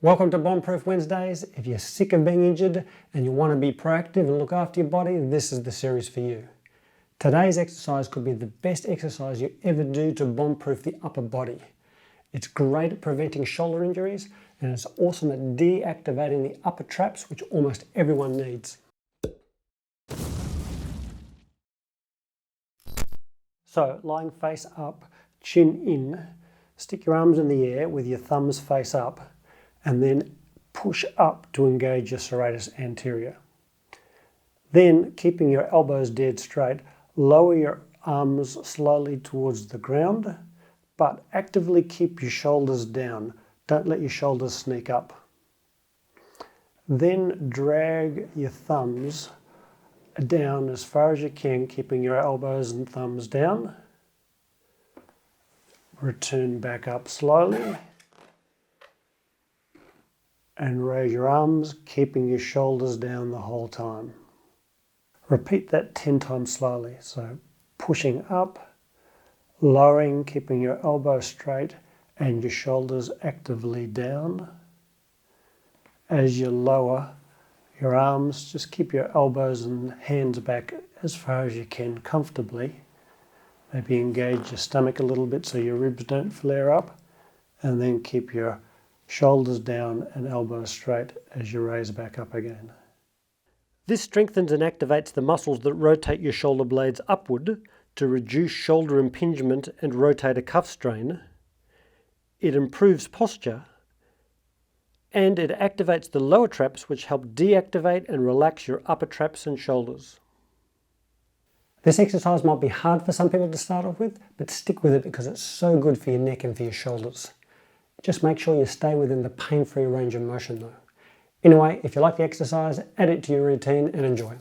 Welcome to Bomb-Proof Wednesdays. If you're sick of being injured and you want to be proactive and look after your body, this is the series for you. Today's exercise could be the best exercise you ever do to bomb-proof the upper body. It's great at preventing shoulder injuries and it's awesome at deactivating the upper traps, which almost everyone needs. So, lying face up, chin in, stick your arms in the air with your thumbs face up, and then push up to engage your serratus anterior. Then, keeping your elbows dead straight, lower your arms slowly towards the ground, but actively keep your shoulders down. Don't let your shoulders sneak up. Then drag your thumbs down as far as you can, keeping your elbows and thumbs down. Return back up slowly. And raise your arms, keeping your shoulders down the whole time. Repeat that 10 times slowly. So pushing up, lowering, keeping your elbows straight and your shoulders actively down. As you lower your arms, just keep your elbows and hands back as far as you can comfortably. Maybe engage your stomach a little bit so your ribs don't flare up, and then keep your shoulders down and elbows straight as you raise back up again. This strengthens and activates the muscles that rotate your shoulder blades upward to reduce shoulder impingement and rotator cuff strain. It improves posture, and it activates the lower traps, which help deactivate and relax your upper traps and shoulders. This exercise might be hard for some people to start off with, but stick with it because it's so good for your neck and for your shoulders. Just make sure you stay within the pain-free range of motion though. Anyway, if you like the exercise, add it to your routine and enjoy.